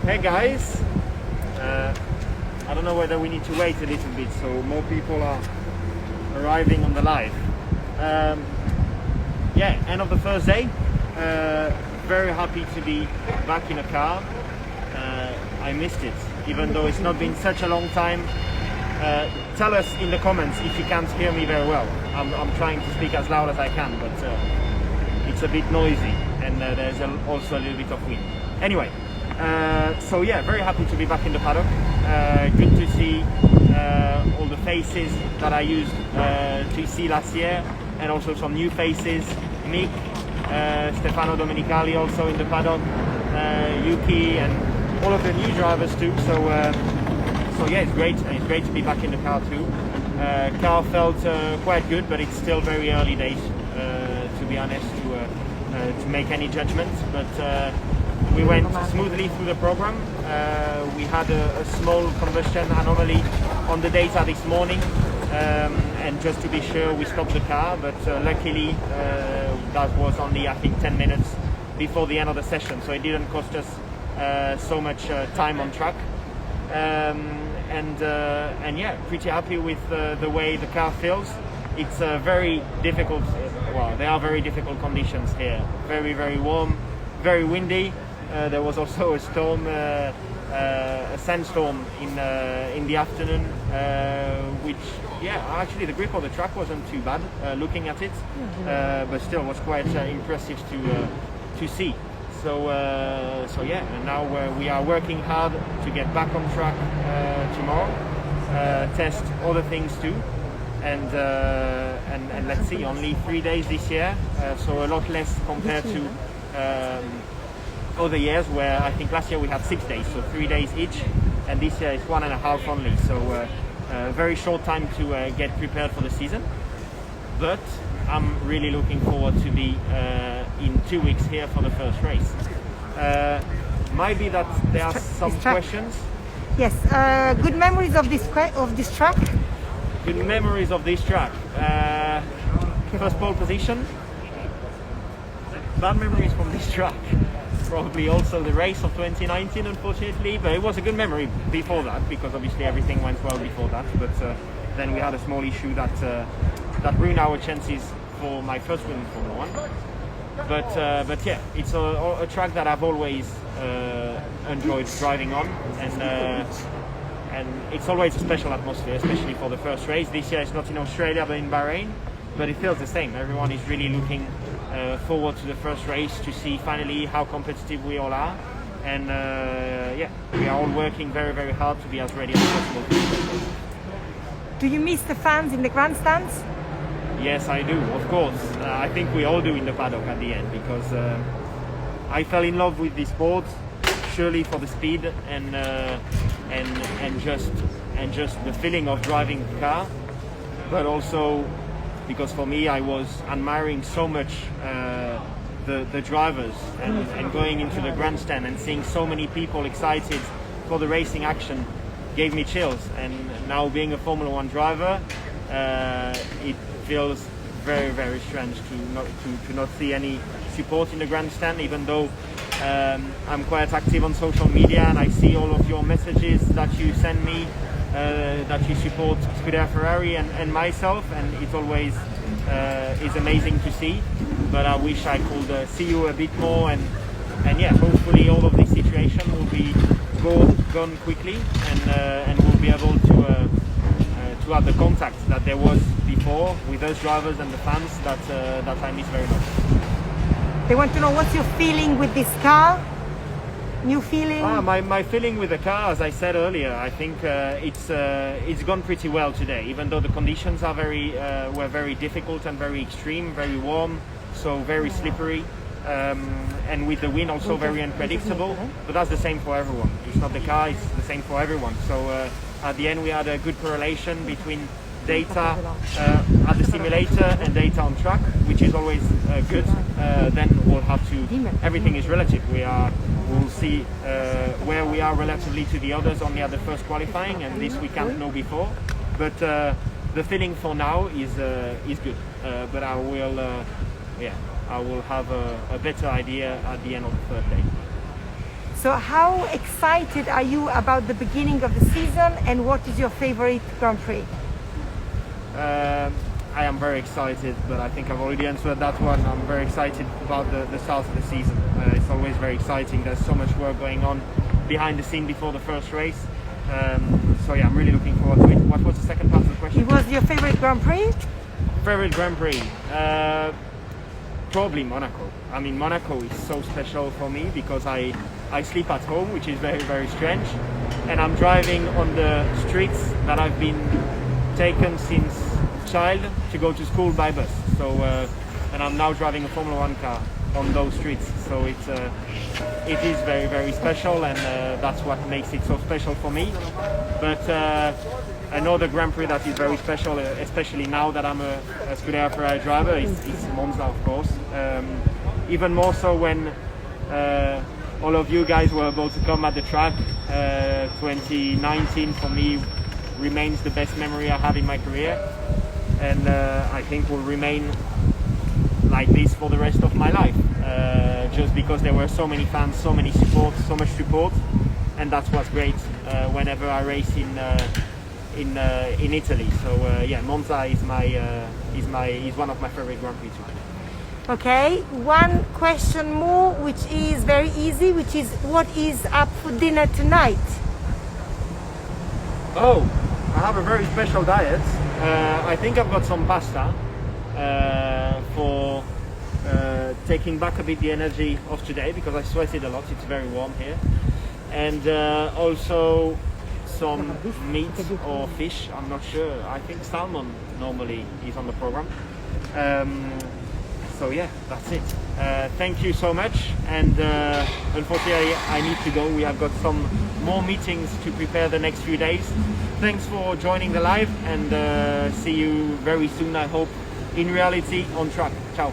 Hey guys, I don't know whether we need to wait a little bit so more people are arriving on the live. Yeah, end of the first day. Very happy to be back in a car. I missed it, even though it's not been such a long time. Tell us in the comments if you can't hear me very well. I'm trying to speak as loud as I can, but it's a bit noisy and there's also a little bit of wind. Anyway, so yeah, very happy to be back in the paddock. Good to see all the faces that I used to see last year, and also some new faces. Mick, Stefano Domenicali also in the paddock, Yuki, and all of the new drivers too. So yeah, it's great to be back in the car too. Car felt quite good, but it's still very early days to be honest to make any judgments. But we went smoothly through the program. We had a small combustion anomaly on the data this morning, and just to be sure we stopped the car, but luckily that was only I think 10 minutes before the end of the session, so it didn't cost us so much time on track. And yeah, pretty happy with the way the car feels. It's very difficult, well, there are very difficult conditions here. Very, very warm, very windy. There was also a storm, a sandstorm in the afternoon, which, yeah, actually the grip of the track wasn't too bad looking at it, but still was quite impressive to see. So yeah, and now we are working hard to get back on track tomorrow, test other things too, and let's see. Only 3 days this year, so a lot less compared to other years where I think last year we had 6 days, so 3 days each, and this year it's 1.5 only. So very short time to get prepared for the season, but I'm really looking forward to be in 2 weeks here for the first race. Might be that there are some questions. Yes, good memories of this track? Good memories of this track. First pole position. Bad memories from this track. Probably also the race of 2019, unfortunately, but it was a good memory before that because obviously everything went well before that. But then we had a small issue that ruined our chances for my first win in Formula 1. But yeah, it's a track that I've always enjoyed driving on, and it's always a special atmosphere, especially for the first race. This year it's not in Australia but in Bahrain, but it feels the same. Everyone is really looking forward to the first race to see finally how competitive we all are, and yeah, we are all working very, very hard to be as ready as possible. Do you miss the fans in the grandstands? Yes, I do, of course. I think we all do in the paddock at the end, because I fell in love with this sport, surely for the speed and just the feeling of driving the car, but also because for me I was admiring so much the drivers, and going into the grandstand and seeing so many people excited for the racing action gave me chills. And now being a Formula 1 driver, it feels very, very strange to not see any support in the grandstand, even though I'm quite active on social media and I see all of your messages that you send me, that you support Scuderia Ferrari and myself, and it always is amazing to see. But I wish I could see you a bit more, and yeah, hopefully all of this situation will be gone quickly, and we'll be able to have the contact that there was before with those drivers and the fans that I miss very much. They want to know what's your feeling with this car? New feeling? My feeling with the car, as I said earlier, I think it's gone pretty well today, even though the conditions are were very difficult and very extreme, very warm, so very slippery, and with the wind also very unpredictable. But that's the same for everyone. It's not the car, it's the same for everyone. So at the end we had a good correlation between data at the simulator and data on track, which is always good. Then we'll have to, everything is relative. We'll see where we are relatively to the others only at the first qualifying, and this we can't know before. But the feeling for now is good. But I will have a better idea at the end of the third day. So how excited are you about the beginning of the season, and what is your favorite Grand Prix? I am very excited, but I think I've already answered that one. I'm very excited about the start of the season. It's always very exciting. There's so much work going on behind the scene before the first race. So yeah, I'm really looking forward to it. What was the second part of the question? It was your favorite Grand Prix? Favorite Grand Prix? Probably Monaco. I mean, Monaco is so special for me because I sleep at home, which is very, very strange. And I'm driving on the streets that I've been taken since child to go to school by bus. So, and I'm now driving a Formula One car on those streets. So it is very, very special, and that's what makes it so special for me. But another Grand Prix that is very special, especially now that I'm a Scuderia Ferrari driver, is Monza, of course. Even more so when all of you guys were able to come at the track. 2019 for me remains the best memory I have in my career, and I think will remain like this for the rest of my life, just because there were so many fans, so much support, and that's what's great whenever I race in Italy. So yeah, Monza is one of my favorite Grand Prix too. Okay, one question more, which is very easy, which is what is up for dinner tonight? Oh, I have a very special diet. I think I've got some pasta for taking back a bit the energy of today, because I sweated a lot. It's very warm here. And also some meat or fish, I'm not sure. I think salmon normally is on the program. So yeah, that's it. Thank you so much, and unfortunately I need to go. We have got some more meetings to prepare the next few days. Thanks for joining the live, and see you very soon, I hope, in reality on track. Ciao.